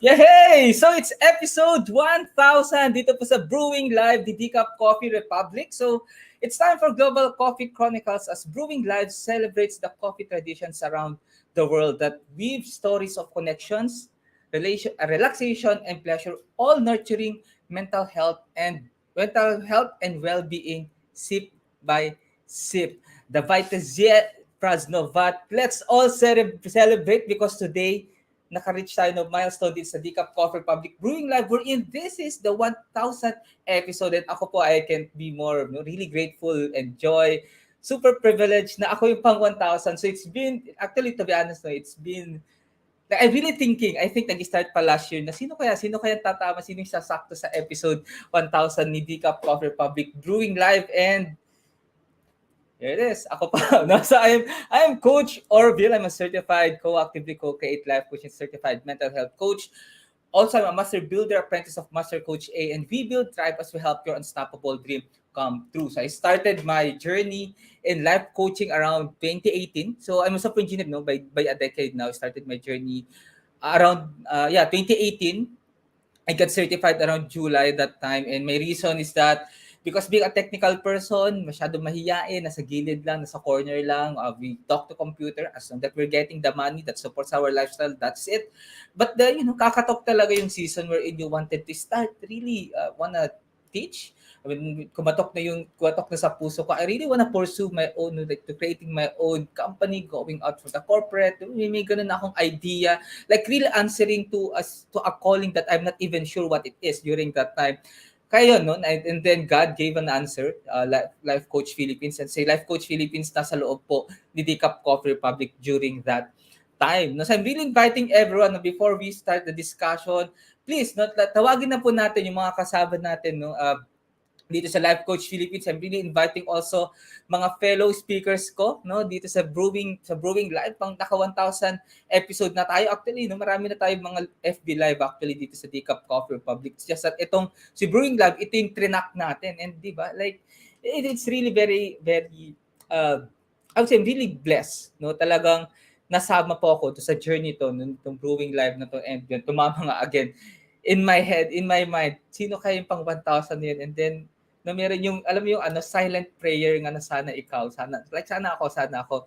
Yay! So it's episode 1000 dito po sa Brewing Live, the Decaf Coffee Republic. So it's time for Global Coffee Chronicles as Brewing Live celebrates the coffee traditions around the world that weave stories of connections, relaxation, and pleasure, all nurturing mental health and well-being sip by sip. The Vitazie Praznovat. Let's all celebrate because today naka-reach tayo ng milestone din sa Decaf Coffee Public Brewing Live wherein this is the 1000th episode and ako po I can't be more really grateful and joy. Super privileged na ako yung pang 1000. So it's been, actually to be honest, no, it's been, like, I'm really thinking, I think nag-start pa last year na sino kaya tatama, sino yung sasakto sa episode 1000 ni Decaf Coffee Public Brewing Live and here it is. Ako pa. No? So I'm Coach Orvyl. I'm a certified co-actively co-create life coach and certified mental health coach. Also, I'm a master builder, apprentice of Master Coach A, and we build Thrive as we help your unstoppable dream come true. So I started my journey in life coaching around 2018. So I'm a software engineer by a decade now. I started my journey around 2018. I got certified around July that time, and my reason is that because being a technical person, masyado mahiyain, nasa gilid lang, nasa corner lang, we talk to computer as long that we're getting the money that supports our lifestyle, that's it. But kakatok talaga yung season wherein you wanted to start, really wanna teach. I mean, kumatok na sa puso ko. I really wanna pursue my own, like to creating my own company, going out from the corporate. May ganun na akong idea, like really answering to a calling that I'm not even sure what it is during that time. Kaya yun, no? And then God gave an answer, Life Coach Philippines, and say Life Coach Philippines nasa loob po ni Decaf Coffee Republic during that time. No? So I'm really inviting everyone, no, before we start the discussion, please, no, tawagin na po natin yung mga kasama natin, no, dito sa Life Coach Philippines. I'm really inviting also mga fellow speakers ko, no, dito sa Brewing Live, pang naka 1000 episode na tayo. Actually, no, marami na tayong mga FB Live actually dito sa Decaf Coffee Republic. It's just that itong si Brewing Live, ito yung trinak natin, and di ba, like it's really very very I would say I'm really blessed, no, talagang nasama po ako to sa journey to nung Brewing Live na to, and yun, tumama nga again in my head, in my mind, sino kaya yung pang 1000 yun, and then na meron yung, alam mo yung silent prayer nga na sana ikaw, sana ako.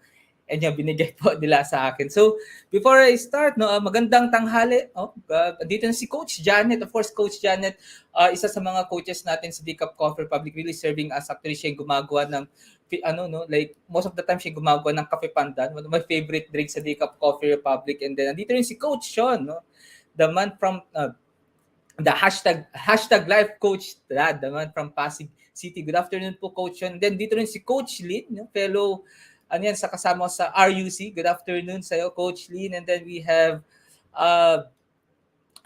And yung binigay po nila sa akin. So, before I start, no, magandang tanghali. Dito na si Coach Janet. Of course, Coach Janet, isa sa mga coaches natin sa Decaf Coffee Republic, really serving as, actually siya yung gumagawa ng, like, most of the time siya gumagawa ng kape pandan. One of my favorite drinks sa Decaf Coffee Republic. And then, dito rin si Coach Sean, no? The man from, the hashtag life coach, the man from Pasig City. Good afternoon po, Coach Sean. Then dito rin si Coach Lynn, no? Fellow, sa kasama sa RUC. Good afternoon sa'yo, Coach Lynn. And then we have,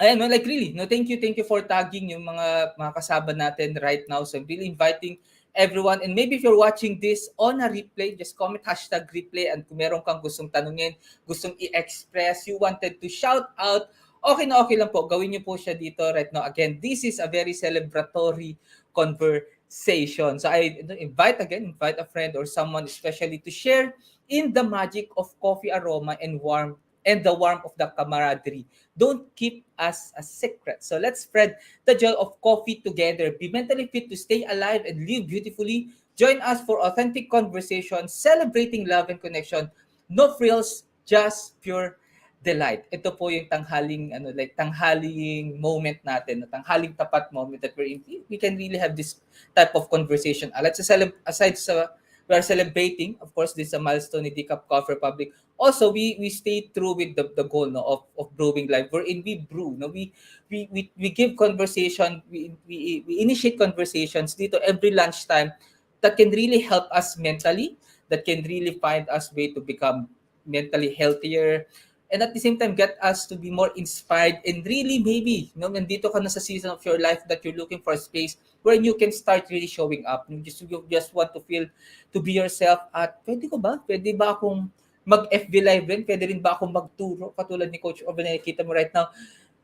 like really, no, thank you for tagging yung mga kasama natin right now. So I'm really inviting everyone, and maybe if you're watching this on a replay, just comment hashtag replay, and kung meron kang gustong tanungin, gustong i-express, you wanted to shout out, okay lang po, gawin niyo po siya dito right now. Again, this is a very celebratory conversation. So I invite a friend or someone especially to share in the magic of coffee aroma and the warmth of the camaraderie. Don't keep us a secret. So let's spread the joy of coffee together. Be mentally fit to stay alive and live beautifully. Join us for authentic conversation, celebrating love and connection. No frills, just pure delight. Ito po yung tanghaling moment natin, tanghaling tapat moment that we can really have this type of conversation. We are celebrating, of course, this is a milestone in Decaf Coffee Republic. Also, we stay true with the goal, no, of Brewing Live, wherein we brew, no, we give conversation, we initiate conversations dito every lunchtime that can really help us mentally, that can really find us way to become mentally healthier, and at the same time get us to be more inspired, and really maybe nandito ka na sa season of your life that you're looking for a space where you can start really showing up. You just want to feel to be yourself. At pwede ba akong mag-FB live rin? Pwede rin ba akong magturo katulad ni Coach Orvyl na nakikita mo right now?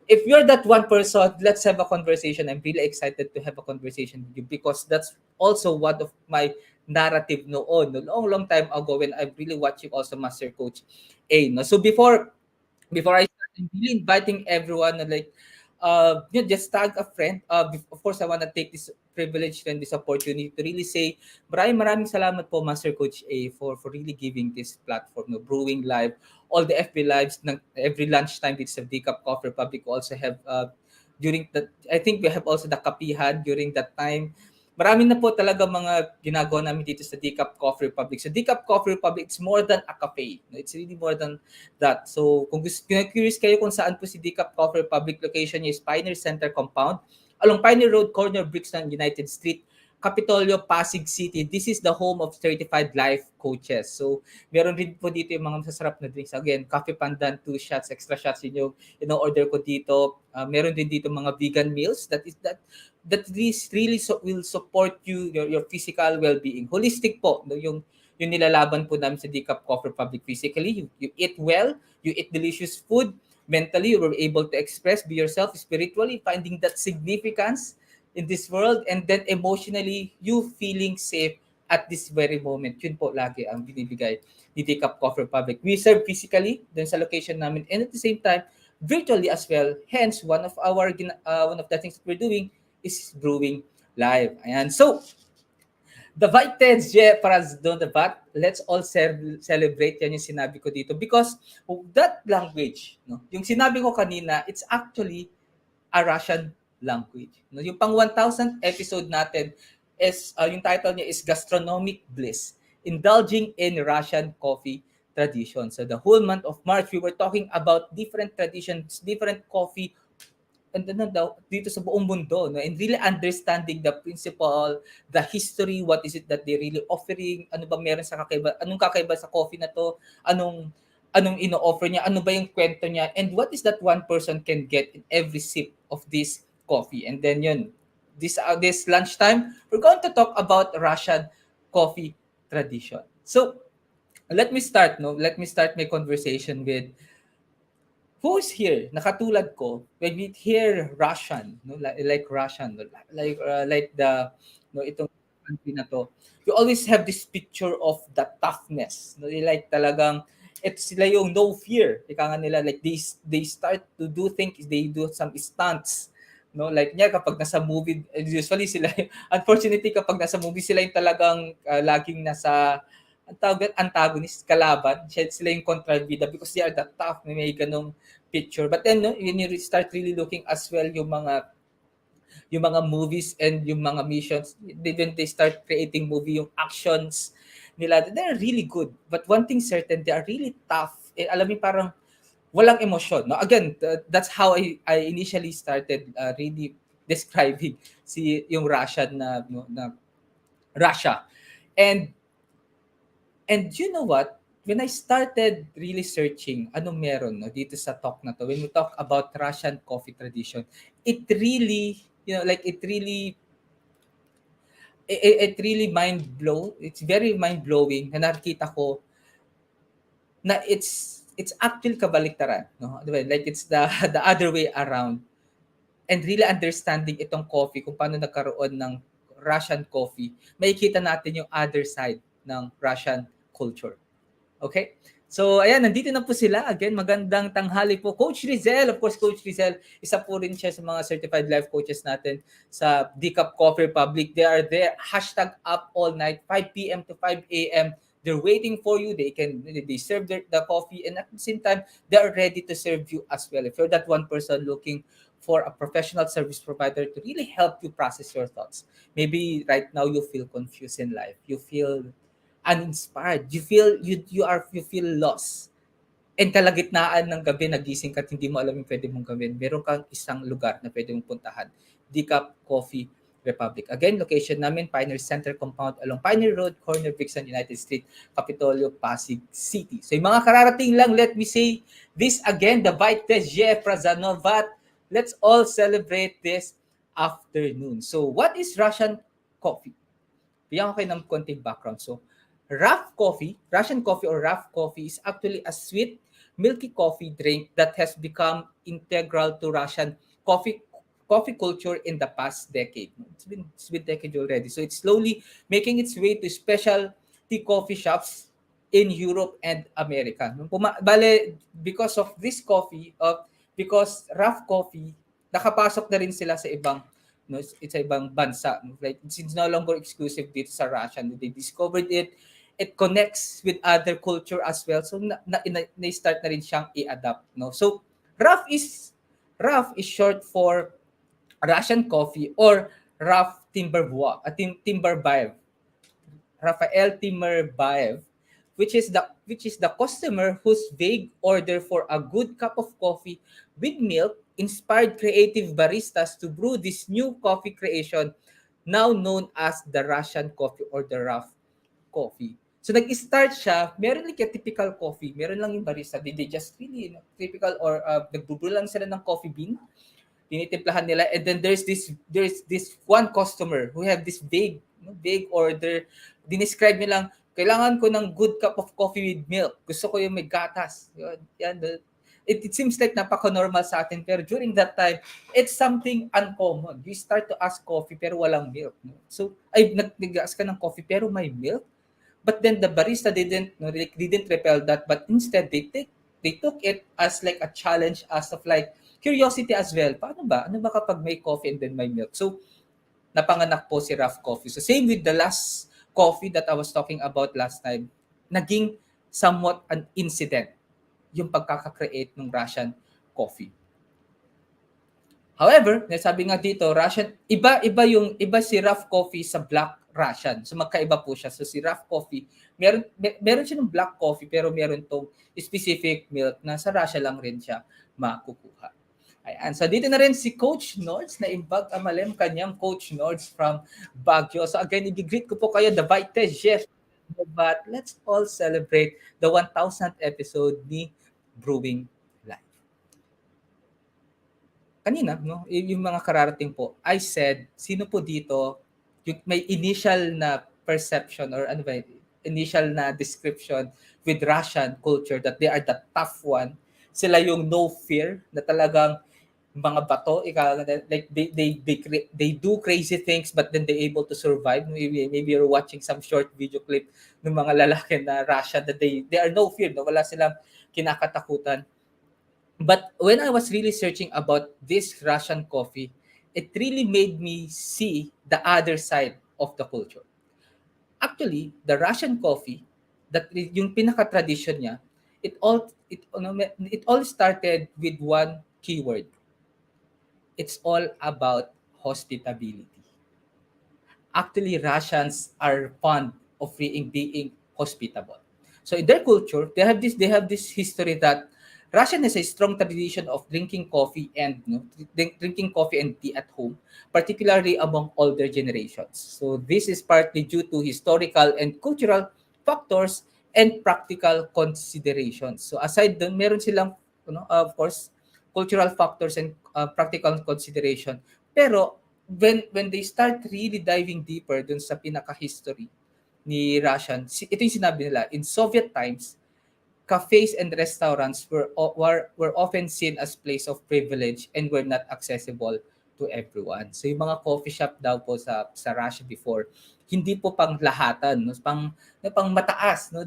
If you're that one person, let's have a conversation. I'm really excited to have a conversation with you because that's also one of my narrative noon, long time ago when I'm really watching also Master Coach A. No? So before I start I'm really inviting everyone na like, just tag a friend. Of course, I want to take this privilege and this opportunity to really say maraming salamat po, Master Coach A, for really giving this platform, no, Brewing Live, all the FB Lives, every lunchtime, it's a Decaf Coffee Republic. We also have, during that, I think we have also the Kapihan during that time. Marami na po talaga mga ginagawa namin dito sa Decaf Coffee Republic. So Decaf Coffee Republic, it's more than a cafe. No? It's really more than that. So kung curious kayo kung saan po si Decaf Coffee Public, location niya is Pioneer Center Compound along Pioneer Road, corner Brixton, United Street, Capitolio, Pasig City. This is the home of certified life coaches. So meron rin po dito yung mga masasarap na drinks. Again, coffee pandan, 2 shots, extra shots yun yung order ko dito. Meron din dito mga vegan meals that this really will support your physical well-being. Holistic po, no, yung nilalaban po namin sa Decaf Coffee Public. Physically, you eat well, you eat delicious food, mentally you were able to express, be yourself, spiritually finding that significance in this world, and then emotionally you feeling safe at this very moment. Yun po lagi ang binibigay ni Decaf Coffee Public. We serve physically dun sa location namin, and at the same time virtually as well. Hence one of the things that we're doing is Brewing Live. Ayan. So the Viteds, para doon the bat, let's all celebrate, yan yung sinabi ko dito, because that language, no, yung sinabi ko kanina, it's actually a Russian language. No, yung pang 1,000 episode natin is, yung title niya is Gastronomic Bliss, Indulging in Russian Coffee Tradition. So the whole month of March, we were talking about different traditions, different coffee, and then dito sa buong mundo, no, and really understanding the principle, the history, what is it that they really offering, ano ba meron sa kakaiba, anong kakaiba sa coffee na to, anong ino-offer niya, ano ba yung kwento niya, and what is that one person can get in every sip of this coffee. And then yun, this lunchtime, we're going to talk about Russian coffee tradition. So let me start my conversation with who's here, nakatulad ko, when we hear Russian, no, like Russian, no, like the, no, itong country na to, you always have this picture of the toughness, no, like talagang it's sila yung no fear, ika nga nila, like they start to do things, they do some stunts, no, like niya kapag nasa movie, usually sila unfortunately kapag nasa movie sila yung talagang laging nasa ang tawag antagonist, kalaban, sila yung kontrabida because they are the tough, may ganong picture. But then, no, when you start really looking as well yung mga movies and yung mga missions, when they start creating movie, yung actions nila, they're really good. But one thing certain, they are really tough. Alam mo, parang walang emosyon. No? Again, that's how I initially started really describing yung Russian na Russia. And you know what? When I started really searching anong meron, no, dito sa talk na to, when we talk about Russian coffee tradition, it really, like it really it's very mind blowing na nakita ko na it's actually kabaliktaran, no? Like it's the other way around. And really understanding itong coffee, kung paano nagkaroon ng Russian coffee, makikita natin yung other side ng Russian culture. Okay? So, ayan, nandito na po sila. Again, magandang tanghali po. Coach Rizel, of course, Coach Rizel, isa po rin siya sa mga certified life coaches natin sa Decaf Coffee Republic. They are there, #up all night, 5 p.m. to 5 a.m. They're waiting for you. They serve the coffee, and at the same time, they are ready to serve you as well. If you're that one person looking for a professional service provider to really help you process your thoughts. Maybe right now you feel confused in life. You feel uninspired. You feel lost. And kalagitnaan ng gabi, nagising ka at hindi mo alam yung pwede mong gawin. Meron kang isang lugar na pwede mong puntahan. Decaf Coffee Republic. Again, location namin, Pioneer Center Compound along Pioneer Road, corner Brixton, United Street, Capitolio, Pasig City. So yung mga kararating lang, let me say this again, the Vites Prazanovat. Let's all celebrate this afternoon. So what is Russian coffee? Bigyan ko kayo ng konting background. So Russian coffee or rough coffee is actually a sweet, milky coffee drink that has become integral to Russian coffee culture in the past decade. It's been decade already. So it's slowly making its way to specialty coffee shops in Europe and America. Bale, because of this coffee, because rough coffee, nakapasok na rin sila sa ibang sa ibang bansa. Like, it's no longer exclusive dito sa Russia. They discovered it. It connects with other culture as well. So, na-start na rin siyang i-adapt. No? So, rough is short for Russian coffee or rough Timberbaev. Rafael Timerbaev, which is the customer whose vague order for a good cup of coffee with milk inspired creative baristas to brew this new coffee creation now known as the Russian coffee or the rough coffee. So nag-start siya, meron like a typical coffee, meron lang yung barista, they just really typical or nagbubrew lang sila ng coffee bean, tinitimplahan nila, and then there's this one customer who have this vague order. Dinescribe niya lang, kailangan ko ng good cup of coffee with milk. Gusto ko yung may gatas. Yan. It seems like napaka-normal sa atin, pero during that time, it's something uncommon. You start to ask coffee pero walang milk. So, nag-ask ka ng coffee pero may milk? But then the barista didn't repel that, but instead they took it as like a challenge, as of like curiosity as well. Paano ba? Ano ba kapag may coffee and then may milk? So, napanganak po si Rough Coffee. So, same with the last coffee that I was talking about last time. Naging somewhat an incident yung pagkaka-create ng Russian coffee. However, sabi nga dito, Russian, iba si Rough Coffee sa Black Russian. So magkaiba po siya. So si Rough Coffee, meron siya ng black coffee pero meron tong specific milk na sa Russia lang rin siya makukuha. Ayan. So dito na rin si Coach Nords na imbag amalem kanyang Coach Nords from Baguio. So again, i-greet ko po kayo, the Vice Chef. But let's all celebrate the 1,000th episode ni Brewing. Kanina, no, yung mga kararating po, I said, sino po dito, yung may initial na perception or ano ba, initial na description with Russian culture that they are the tough one. Sila yung no fear, na talagang mga bato, like they do crazy things but then they able to survive. Maybe you're watching some short video clip ng mga lalaki na Russia that they are no fear, no? Wala silang kinakatakutan. But when I was really searching about this Russian coffee, it really made me see the other side of the culture. Actually, the Russian coffee, that yung pinaka-tradition niya, it all started with one keyword. It's all about hospitality. Actually, Russians are fond of being hospitable. So in their culture, they have this history that Russia has a strong tradition of drinking coffee and tea at home, particularly among older generations. So this is partly due to historical and cultural factors and practical considerations. So aside dun, meron silang of course cultural factors and practical consideration. Pero when they start really diving deeper dun sa pinaka-history ni Russian, ito yung sinabi nila, in Soviet times, cafes and restaurants were often seen as place of privilege and were not accessible to everyone. So yung mga coffee shop daw po sa Russia before, hindi po pang lahatan, no? pang mataas, no?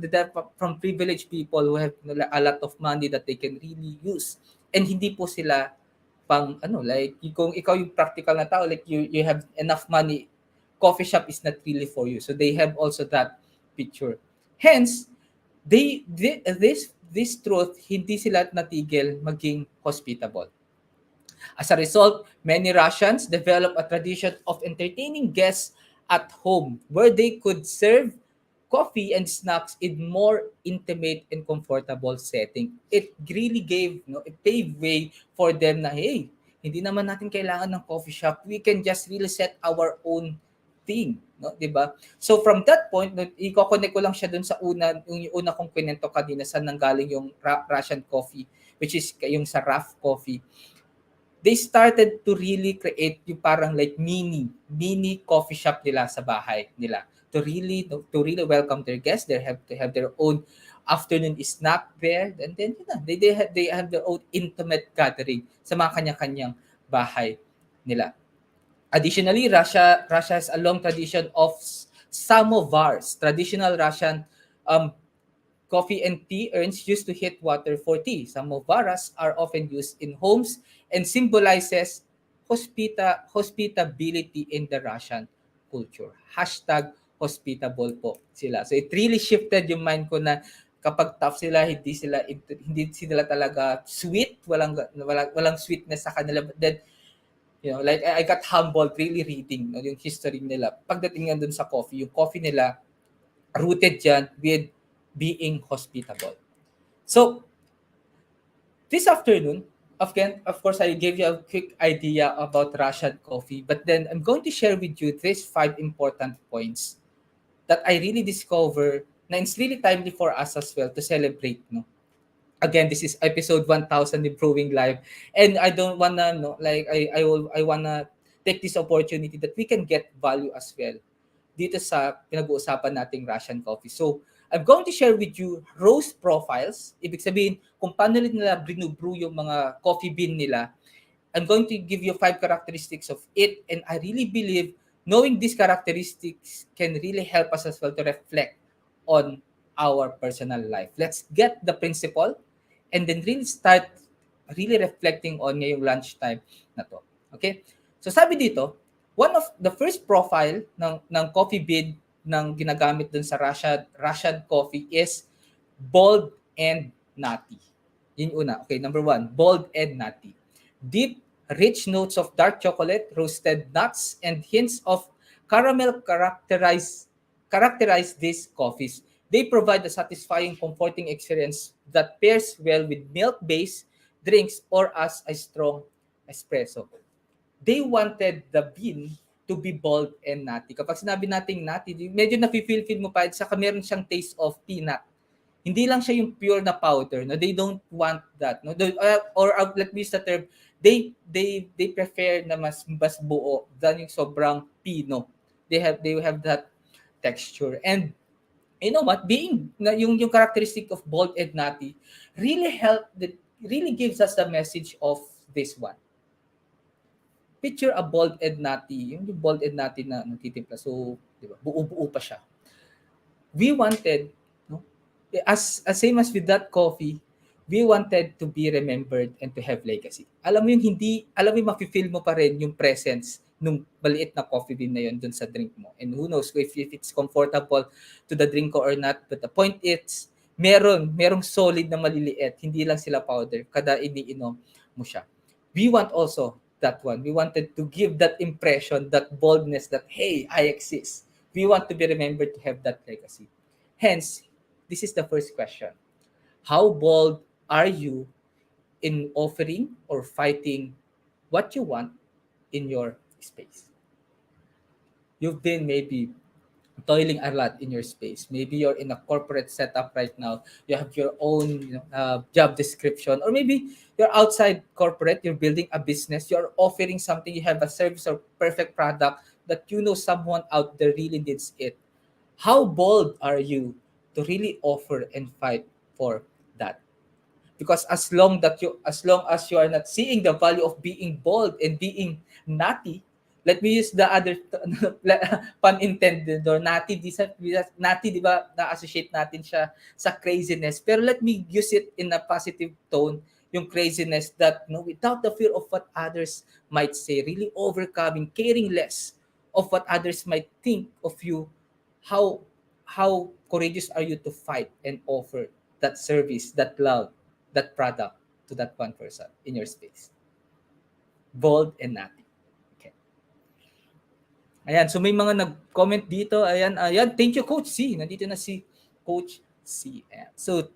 From privileged people who have a lot of money that they can really use. And hindi po sila pang like kung ikaw yung practical na tao, like you have enough money, coffee shop is not really for you. So they have also that picture. Hence, this truth, hindi sila natigil maging hospitable. As a result, many Russians developed a tradition of entertaining guests at home where they could serve coffee and snacks in more intimate and comfortable setting. It really it paved way for them na, hey, hindi naman natin kailangan ng coffee shop. We can just really set our own thing, no, 'di ba? So from that point, i-connect ko lang siya dun sa yung una kong kwento kanina saan nanggaling yung Russian coffee, which is yung sa rough coffee. They started to really create yung parang like mini coffee shop nila sa bahay nila to really welcome their guests. They have to have their own afternoon snack there, and then they have their own intimate gathering sa mga kanya-kanyang bahay nila. Additionally, Russia has a long tradition of samovars, traditional Russian Coffee and tea urns used to heat water for tea. Samovars are often used in homes and symbolizes hospitability in the Russian culture. Hashtag hospitable po sila. So it really shifted yung mind ko na kapag tough sila, hindi sila talaga sweet, walang sweetness sa kanila. But then, like I got humbled really reading yung history nila. Pagdating nga dun sa coffee, yung coffee nila rooted dyan with being hospitable. So, this afternoon, again, of course, I gave you a quick idea about Russian coffee, but then I'm going to share with you these 5 important points that I really discover na it's really timely for us as well to celebrate, no? Again, this is episode 1000 in Brewing Live, and I don't wanna, no, like, I wanna take this opportunity that we can get value as well dito sa pinag-uusapan nating Russian coffee. So, I'm going to share with you roast profiles. Ibig sabihin, kung paano nila brew yung mga coffee bean nila. I'm going to give you 5 characteristics of it, and I really believe knowing these characteristics can really help us as well to reflect on our personal life. Let's get the principle and then really start really reflecting on ngayong lunchtime na to. Okay? So sabi dito, one of the first profile ng coffee bean ng ginagamit dun sa Russian coffee is bold and nutty. Yun una. Okay, number 1, bold and nutty. Deep, rich notes of dark chocolate, roasted nuts, and hints of caramel characterize these coffees. They provide a satisfying, comforting experience that pairs well with milk-based drinks or as a strong espresso. They wanted the bean to be bold and nutty. Kapag sinabi nating nutty, medyo nafe-feel mo pa, saka meron siyang taste of peanut. Hindi lang siya yung pure na powder, no? They don't want that, no? Let me use the term, they prefer na mas buo than yung sobrang pino. They have that texture. And you know what, being yung characteristic of bold and nutty really gives us the message of this one. Picture a bold and nutty, yung bold and nutty na nagtitimpla. So, di ba, buo-buo pa siya. We wanted, no, as same as with that coffee, we wanted to be remembered and to have legacy. Alam mo yung mafe-feel mo pa rin yung presence nung maliit na coffee bean na yun dun sa drink mo. And who knows if it's comfortable to the drink or not. But the point is, merong solid na maliliit. Hindi lang sila powder kada iniinom mo siya. We want also that one. We wanted to give that impression, that boldness that, hey, I exist. We want to be remembered to have that legacy. Hence, this is the first question. How bold are you in offering or fighting what you want in your space? You've been maybe toiling a lot in your space. Maybe you're in a corporate setup right now. You have your own job description, or maybe you're outside corporate. You're building a business. You're offering something. You have a service or perfect product that you know someone out there really needs it. How bold are you to really offer and fight for that? Because as long as you are not seeing the value of being bold and being nutty, let me use the other pun intended or nutty, nutty, di ba, na-associate natin siya sa craziness. Pero let me use it in a positive tone, yung craziness that, no, without the fear of what others might say, really overcoming, caring less of what others might think of you. How courageous are you to fight and offer that service, that love, that product to that one person in your space? Bold and nutty. Okay. Ayan, so may mga nag-comment dito. Ayan, thank you, Coach C. Nandito na si Coach C. Ayan. So,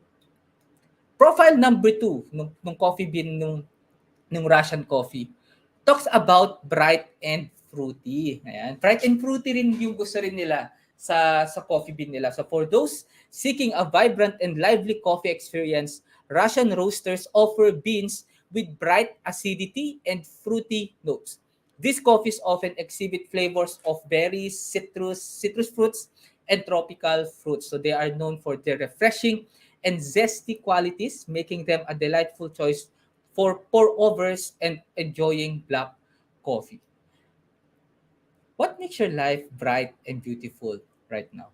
profile number 2 nung coffee bean nung Russian coffee talks about bright and fruity. Ayan, bright and fruity rin yung gusto rin nila sa coffee bean nila. So for those seeking a vibrant and lively coffee experience, Russian roasters offer beans with bright acidity and fruity notes. These coffees often exhibit flavors of berries, citrus fruits, and tropical fruits. So they are known for their refreshing and zesty qualities, making them a delightful choice for pour-overs and enjoying black coffee. What makes your life bright and beautiful right now?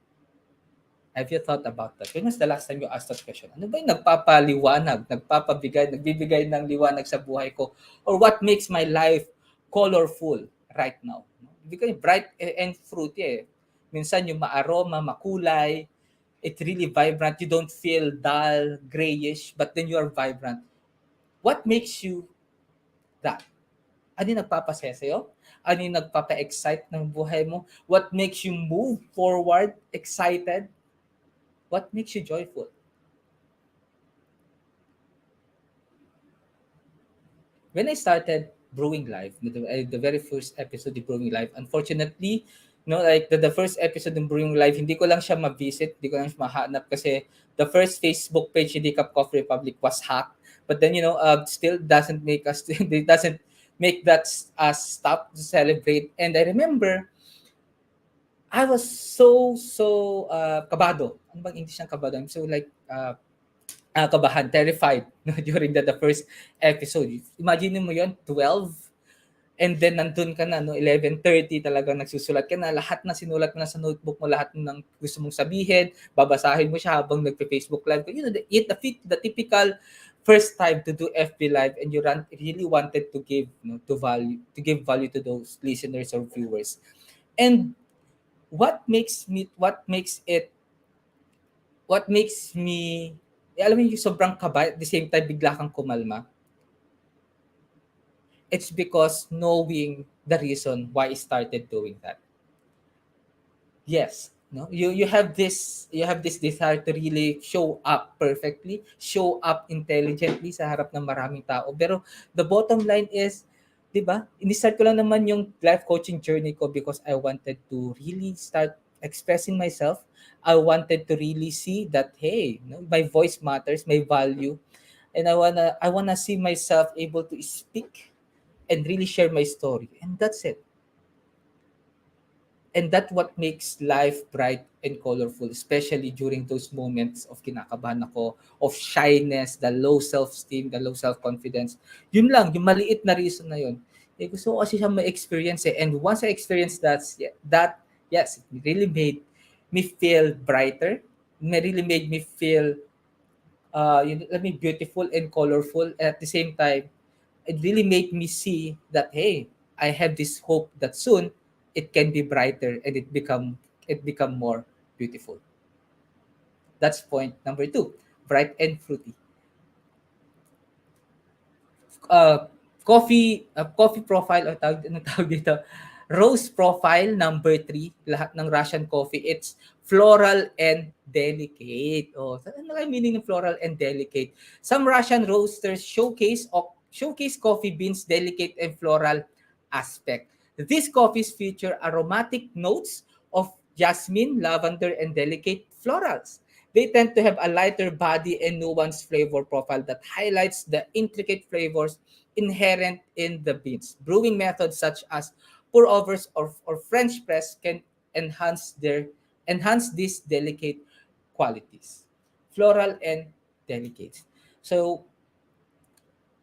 Have you thought about that? When was the last time you asked that question? Ano ba yung nagpapaliwanag, nagbibigay ng liwanag sa buhay ko? Or what makes my life colorful right now? Because bright and fruity eh. Minsan yung ma-aroma, makulay, it's really vibrant. You don't feel dull, grayish, but then you are vibrant. What makes you that? Ano yung nagpapasaya sa'yo? Ano yung nagpapa-excite ng buhay mo? What makes you move forward, excited? What makes you joyful? When I started Brewing Live, the very first episode of Brewing Live, unfortunately, like the first episode ng Brewing Live, hindi ko lang siya ma-visit, hindi ko lang siya mahanap kasi the first Facebook page ni Cup Coffee Republic was hacked. But then, still doesn't make us, it doesn't make that us stop to celebrate. And I remember, I was so kabado. Ano bang English ng kabado? I'm so like, kabahan, terrified during the first episode. Imagine mo yon 12 and then nandun ka na, 11:30 talagang nagsusulat ka na, lahat na sinulat mo na sa notebook mo, lahat ng gusto mong sabihin, babasahin mo siya habang nagpe-Facebook Live. The typical first time to do FB Live and you really wanted to give to give value to those listeners or viewers. And what makes me alam mo yung sobrang kaba, at the same time bigla kang kumalma, it's because knowing the reason why I started doing that. Yes, no, you have this desire to really show up perfectly, show up intelligently sa harap ng maraming tao. Pero the bottom line is, 'di ba? Ini-start ko lang naman yung life coaching journey ko because I wanted to really start expressing myself. I wanted to really see that hey, my voice matters, my value, and I wanna see myself able to speak and really share my story. And that's it. And that's what makes life bright and colorful, especially during those moments of kinakabahan ako, of shyness, the low self-esteem, the low self-confidence. Yun lang, yung maliit na reason na yun. Gusto ko kasi siya ma-experience eh. And once I experienced yes, it really made me feel brighter. It really made me feel beautiful and colorful. At the same time, it really made me see that hey, I have this hope that soon it can be brighter and it become more beautiful. That's point number two, bright and fruity. Coffee profile o tawag dito, rose profile number 3, lahat ng Russian coffee, it's floral and delicate. Ano kaya meaning ng floral and delicate? Some Russian roasters showcase coffee beans delicate and floral aspect. These coffees feature aromatic notes of jasmine, lavender, and delicate florals. They tend to have a lighter body and nuanced flavor profile that highlights the intricate flavors inherent in the beans. Brewing methods such as pour-overs or French press can enhance these delicate qualities. Floral and delicate. So,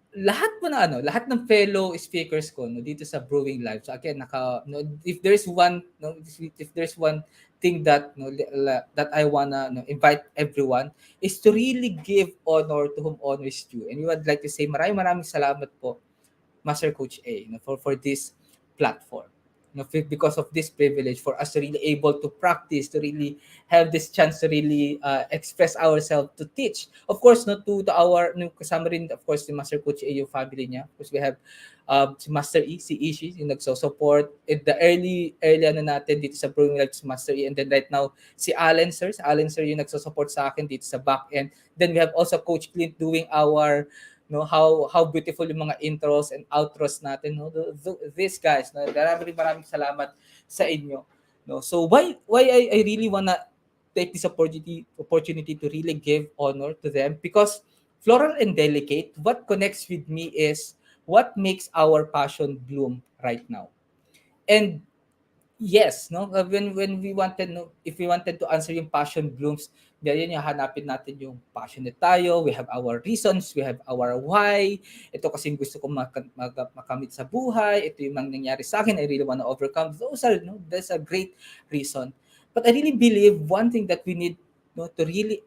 lahat ng fellow speakers ko dito sa Brewing Live. So again, if there's one thing that that I wanna invite everyone is to really give honor to whom honor is due. And we would like to say maraming salamat po, Master Coach A, for this platform. Because of this privilege for us to really able to practice, to really have this chance to really express ourselves, to teach. Of course, to our kasama rin, of course, si Master Coach A, yung family niya. Of course, we have si Master E, si Ishi, yung nagso-support. At the early natin dito sa Brewing Live, si Master E. And then right now, si Allen Sir yung nagso-support sa akin dito sa back end. Then we have also Coach Clint doing our how beautiful yung mga intros and outros natin, these guys, maraming salamat sa inyo, so why I really wanna take this opportunity to really give honor to them, because floral and delicate, what connects with me is what makes our passion bloom right now. And yes, when we wanted, if we wanted to answer yung passion blooms, yun yung hanapin natin yung passionate tayo, we have our reasons, we have our why. Ito kasi gusto ko makamit sa buhay, ito yung nangyari sa akin, I really want to overcome. That's a great reason. But I really believe one thing that we need no, to really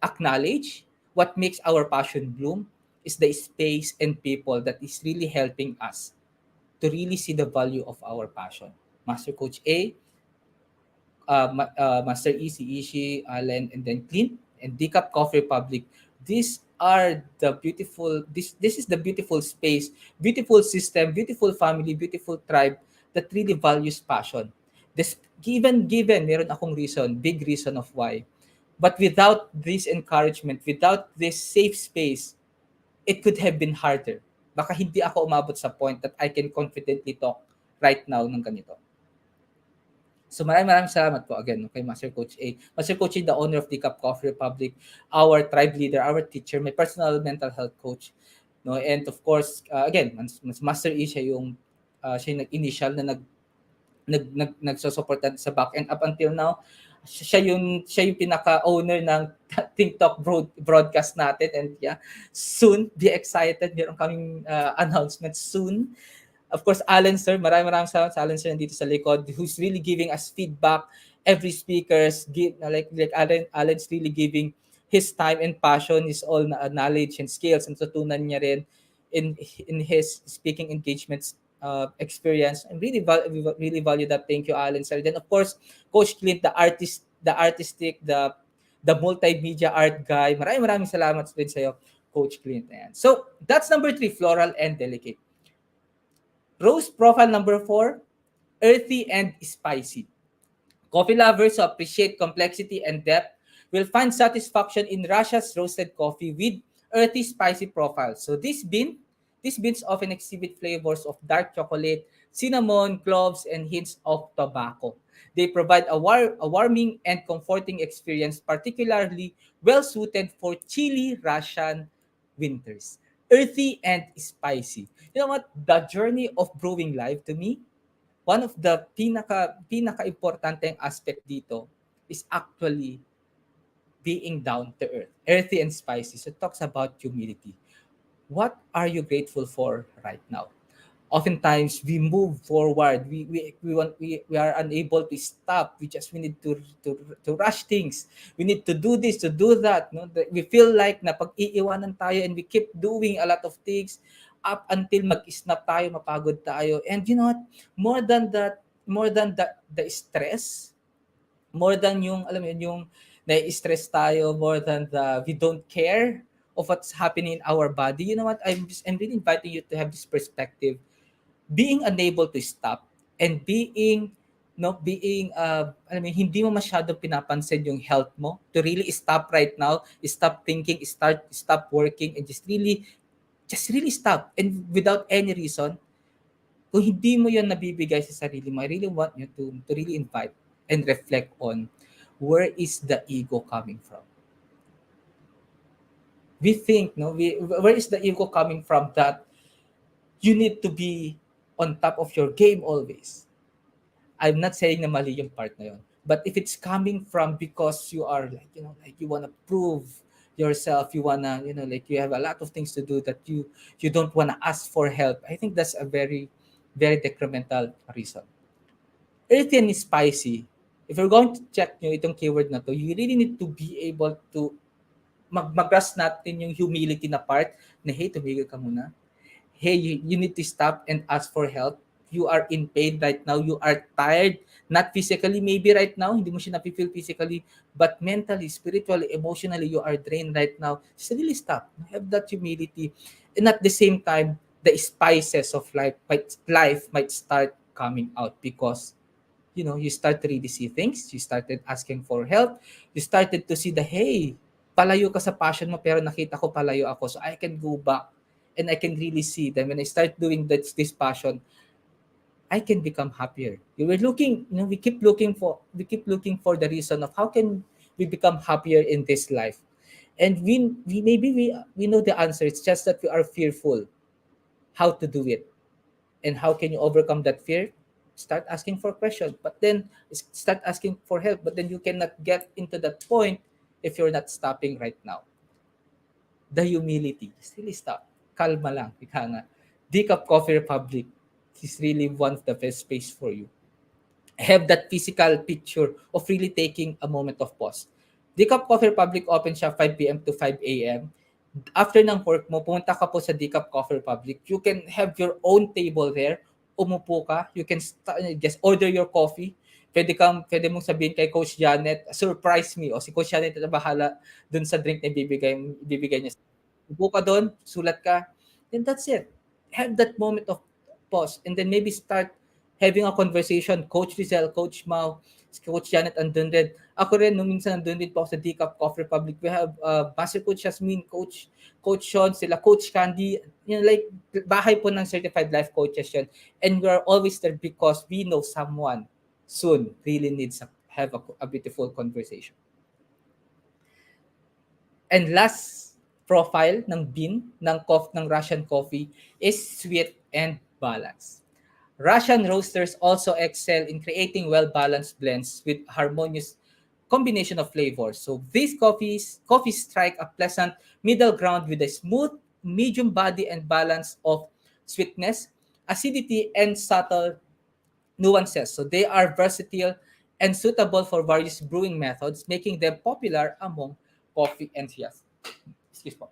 acknowledge what makes our passion bloom is the space and people that is really helping us to really see the value of our passion. Master Coach A, Master Easy, Ishi, Allen, and then Clint, and Decaf Coffee Republic. These are the beautiful, this is the beautiful space, beautiful system, beautiful family, beautiful tribe that really values passion. This, given, meron akong reason, big reason of why. But without this encouragement, without this safe space, it could have been harder. Baka hindi ako umabot sa point that I can confidently talk right now ng ganito. So maraming salamat po again, no, kay Master Coach A. Master Coach A, the owner of the Cup Coffee Republic, our tribe leader, our teacher, my personal mental health coach. No, and of course, again, Master E siya yung siya yung initial na nagsusuporta sa back end up until now. Siya yung pinaka-owner ng TikTok broadcast natin, and yeah, soon be excited, meron kaming announcement soon. Of course, Alan Sir, maraming salamat sa Alan Sir nandito sa likod, who's really giving us feedback. Every speakers give like Alan's really giving his time and passion, his all knowledge and skills, and tutunan niya rin in his speaking engagements experience. And really value that. Thank you, Alan Sir. Then of course, Coach Clint, the artistic, the multimedia art guy. Maraming salamat din sa iyo, Coach Clint. Ayan. So that's number 3, floral and delicate. Rose profile number 4, earthy and spicy. Coffee lovers who appreciate complexity and depth will find satisfaction in Russia's roasted coffee with earthy spicy profile. So these beans often exhibit flavors of dark chocolate, cinnamon, cloves, and hints of tobacco. They provide a warming and comforting experience, particularly well suited for chilly Russian winters. Earthy and spicy. You know what? The journey of brewing live, to me, one of the pinaka-importanteng aspect dito is actually being down to earth, earthy and spicy. So it talks about humility. What are you grateful for right now? Oftentimes we move forward, we are unable to stop. We need to rush things. We need to do this, to do that, no? We feel like na pag iiwanan tayo, and we keep doing a lot of things up until mag-snap tayo, mapagod tayo. And you know what, more than the stress, more than yung alam mo yun, yung na-stress tayo, more than the we don't care of what's happening in our body. You know what, I'm really inviting you to have this perspective, being unable to stop, and being alam mo, hindi mo masyadong pinapansin yung health mo, to really stop right now, stop thinking, stop working, and just really stop, and without any reason. Kung hindi mo yan nabibigay sa sarili mo, I really want you to really invite and reflect on, where is the ego coming from? We think, no, where is the ego coming from, that you need to be on top of your game always? I'm not saying na mali yung part na yun. But if it's coming from because you are like, you know, like you want to prove yourself, you want to, you know, like you have a lot of things to do that you don't want to ask for help, I think that's a very, very detrimental reason. Earthy and spicy, if you're going to check nyo itong keyword na to, you really need to be able to mag-grasp natin yung humility na part, na hey, tumigil ka muna. Hey, you need to stop and ask for help. You are in pain right now. You are tired. Not physically, maybe right now, hindi mo siya napifeel physically, but mentally, spiritually, emotionally, you are drained right now. Just really stop. Have that humility. And at the same time, the spices of life might start coming out, because you know, you start to really see things, you started asking for help, you started to see the, hey, palayo ka sa passion mo, pero nakita ko palayo ako, so I can go back and I can really see that when I start doing this passion, I can become happier. We were looking, you know, we keep looking for the reason of how can we become happier in this life. And we know the answer. It's just that we are fearful how to do it. And how can you overcome that fear? Start asking for questions, but then start asking for help. But then you cannot get into that point if you're not stopping right now. The humility, just really stop. Kalma lang, ika nga. Decaf Coffee Republic is really one of the best space for you. Have that physical picture of really taking a moment of pause. Decaf Coffee Republic open siya 5 p.m. to 5 a.m. After ng work mo, pumunta ka po sa Decaf Coffee Republic. You can have your own table there. Umupo ka. You can just order your coffee. Pwede mong sabihin kay Coach Janet, surprise me. O si Coach Janet na bahala dun sa drink na bibigay niya. Upo ka doon, sulat ka. Then that's it. Have that moment of pause. And then maybe start having a conversation. Coach Rizal, Coach Mau, si Coach Janet andun din. Ako rin, nung minsan andun din po ako sa Decaf Coffee Republic, we have Master Coach Yasmin, Coach Sean, sila Coach Candy, like, bahay po ng certified life coaches yun. And we are always there because we know someone soon really needs to have a beautiful conversation. And last profile ng bean ng Russian coffee is sweet and balanced. Russian roasters also excel in creating well-balanced blends with harmonious combination of flavors. So these coffees strike a pleasant middle ground with a smooth, medium body and balance of sweetness, acidity, and subtle nuances. So they are versatile and suitable for various brewing methods, making them popular among coffee enthusiasts.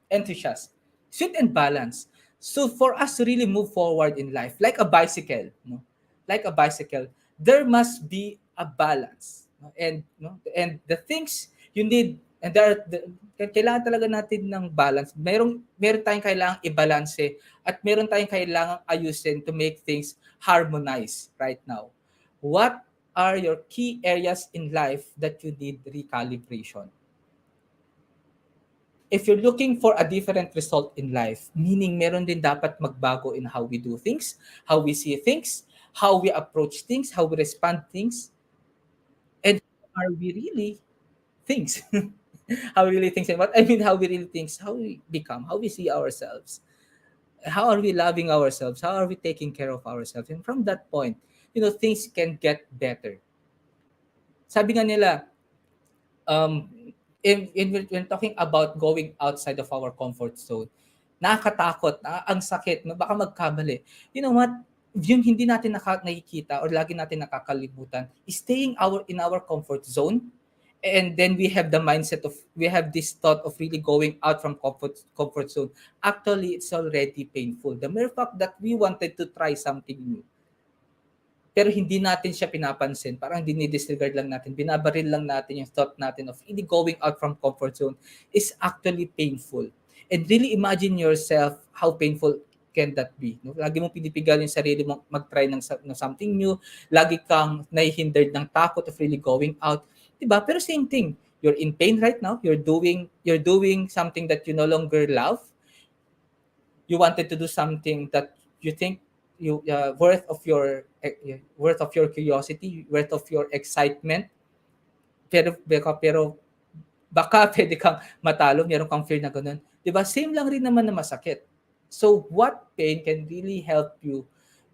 Enthusiasts. Sweet and balanced. So for us to really move forward in life, like a bicycle, no? Like a bicycle, there must be a balance. No? And no? And the things you need, and there are, kailangan talaga natin ng balance. Meron tayong kailangang i-balance at meron tayong kailangang ayusin to make things harmonize right now. What are your key areas in life that you need recalibration? If you're looking for a different result in life, meaning meron din dapat magbago in how we do things, how we see things, how we approach things, how we respond things, and are we really things? How we really think, and what I mean, how we really think, how we become, how we see ourselves, how are we loving ourselves, how are we taking care of ourselves, and from that point, things can get better. Sabi nga nila, um, when talking about going outside of our comfort zone, nakakatakot, ang sakit, baka magkamali. You know what? Yung hindi natin nakikita or lagi natin nakakalimutan, staying in our comfort zone, and then we have this thought of really going out from comfort zone. Actually, it's already painful. The mere fact that we wanted to try something new, pero hindi natin siya pinapansin. Parang dinidisregard lang natin. Binabaril lang natin yung thought natin of really going out from comfort zone is actually painful. And really imagine yourself how painful can that be. No? Lagi mong pinipigal yung sarili mong mag-try ng something new. Lagi kang nahihindered ng takot of really going out. Diba? Pero same thing. You're in pain right now. You're doing something that you no longer love. You wanted to do something that you think you worth of your curiosity, worth of your excitement, pero baka pwede kang matalo, meron kang fear na ganun. 'Di ba? Same lang rin naman na masakit. So what pain can really help you?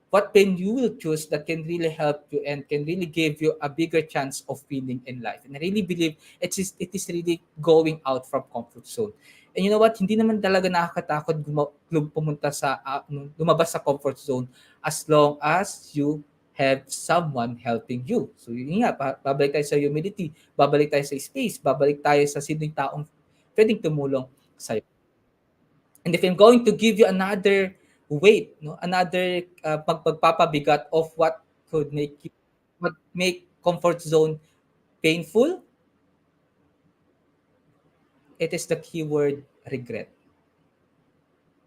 What pain you will choose that can really help you and can really give you a bigger chance of winning in life. And I really believe it is really going out from comfort zone. And you know what? Hindi naman talaga nakakatakot lumabas sa comfort zone as long as you have someone helping you. So yun nga, babalik tayo sa humility, babalik tayo sa space, babalik tayo sa sinong taong pwedeng tumulong sa'yo. And if I'm going to give you another weight, no, another pagpapabigat of what make comfort zone painful, it is the keyword regret.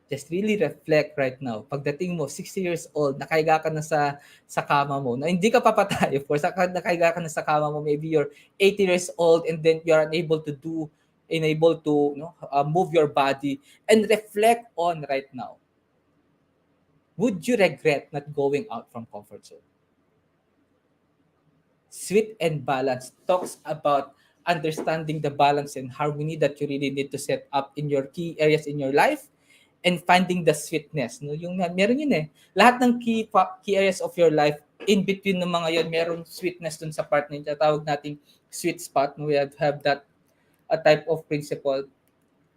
Just really reflect right now. Pagdating mo, 60 years old, nakahiga ka na sa kama mo. Na hindi ka papatay, of course. Nakahiga ka na sa kama mo. Maybe you're 80 years old and then you're unable to move your body and reflect on right now. Would you regret not going out from comfort zone? Sweet and Balance talks about understanding the balance and harmony that you really need to set up in your key areas in your life and finding the sweetness. No, yung meron yun Lahat ng key areas of your life, in between ng mga yon, merong sweetness dun sa part na tawag nating sweet spot. No, we have that a type of principle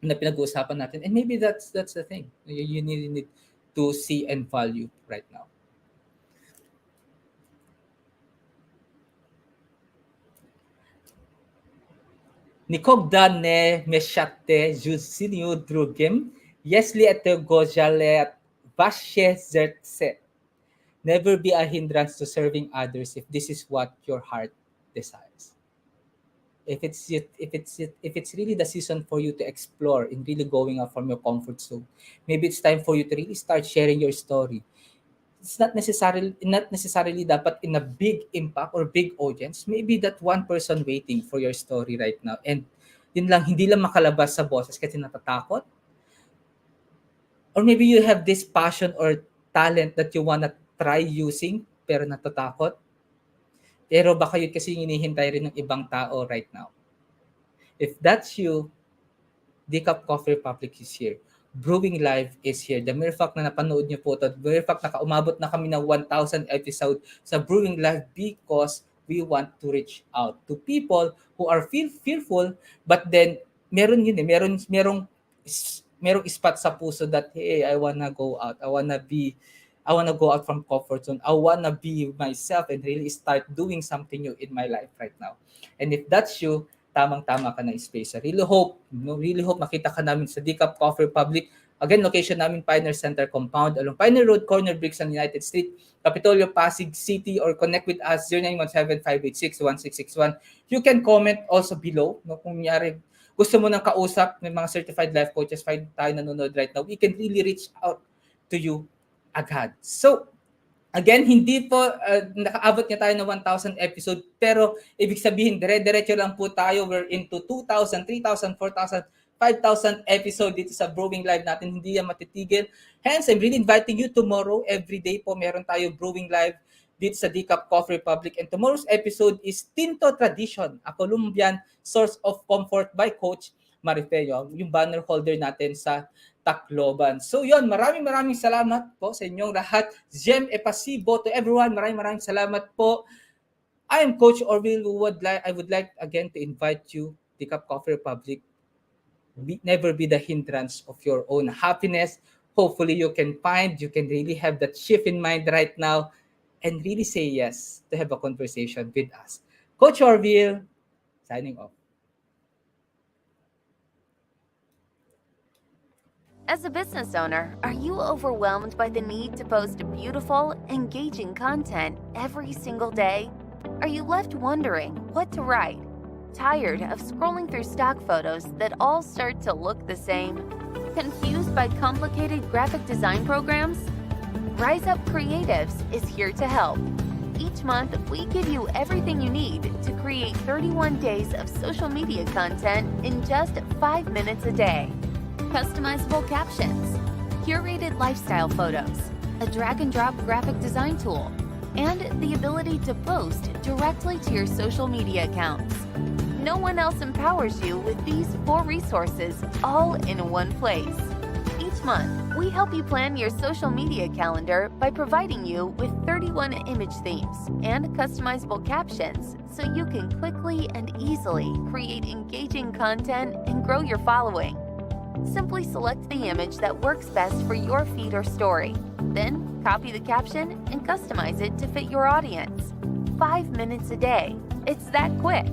na pinag-uusapan natin. And maybe that's the thing. You need to see and value right now. Nikogda ne meshatte jusinio drugim, yesli ete gojale at vashe zertse. Never be a hindrance to serving others if this is what your heart desires. If it's really the season for you to explore and really going out from your comfort zone, maybe it's time for you to really start sharing your story. It's not necessarily dapat in a big impact or big audience. Maybe that one person waiting for your story right now, and yun lang, hindi lang makalabas sa boses kasi natatakot, or maybe you have this passion or talent that you wanna try using pero natatakot, pero baka yun kasi yung hinihintay rin ng ibang tao right now. If that's you, Decaf Coffee Republic is here. Brewing Live is here. The mere fact na napanood niyo po ito, the mere fact na umabot na kami ng 1,000 episode sa Brewing Live because we want to reach out to people who are fearful, but then meron yun merong spot sa puso that, hey, I wanna go out. I wanna go out from comfort zone. I wanna be myself and really start doing something new in my life right now. And if that's you, tamang-tama ka na space. I really hope makita ka namin sa Decaf Coffee Republic. Again, location namin, Pioneer Center Compound, along Pioneer Road, Corner Bricks on United Street, Capitolio, Pasig City, or connect with us, 0917-586-1661. You can comment also below. No, kung nangyari, gusto mo ng kausap, may mga certified life coaches, fine tayo nanonood right now, we can really reach out to you agad. So, again, hindi po nakaabot niya tayo ng 1,000 episode, pero ibig sabihin, dire-diretso lang po tayo. We're into 2,000, 3,000, 4,000, 5,000 episode dito sa Brewing Live natin. Hindi yan matitigil. Hence, I'm really inviting you tomorrow. Every day po meron tayo Brewing Live dito sa Decaf Coffee Republic. And tomorrow's episode is Tinto Tradition, a Colombian source of comfort by Coach Marifeo, yung banner holder natin sa Tacloban. So yun, maraming salamat po sa inyong lahat. Jem Epasibo to everyone. Maraming salamat po. I am Coach Orvyl. I would like again to invite you, Decaf Coffee Republic. Never be the hindrance of your own happiness. Hopefully you can really have that shift in mind right now and really say yes to have a conversation with us. Coach Orvyl, signing off. As a business owner, are you overwhelmed by the need to post beautiful, engaging content every single day? Are you left wondering what to write? Tired of scrolling through stock photos that all start to look the same? Confused by complicated graphic design programs? Rise Up Creatives is here to help. Each month, we give you everything you need to create 31 days of social media content in just 5 minutes a day. Customizable captions, curated lifestyle photos, a drag-and-drop graphic design tool, and the ability to post directly to your social media accounts. No one else empowers you with these 4 resources all in one place. Each month, we help you plan your social media calendar by providing you with 31 image themes and customizable captions so you can quickly and easily create engaging content and grow your following. Simply select the image that works best for your feed or story. Then, copy the caption and customize it to fit your audience. 5 minutes a day. It's that quick.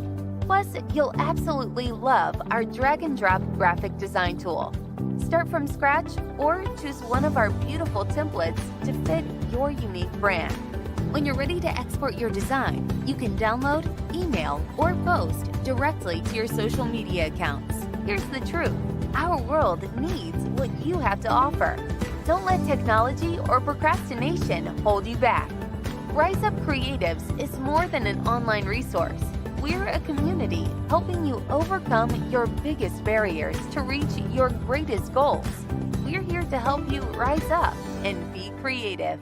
Plus, you'll absolutely love our drag-and-drop graphic design tool. Start from scratch or choose one of our beautiful templates to fit your unique brand. When you're ready to export your design, you can download, email, or post directly to your social media accounts. Here's the truth. Our world needs what you have to offer. Don't let technology or procrastination hold you back. Rise Up Creatives is more than an online resource. We're a community helping you overcome your biggest barriers to reach your greatest goals. We're here to help you rise up and be creative.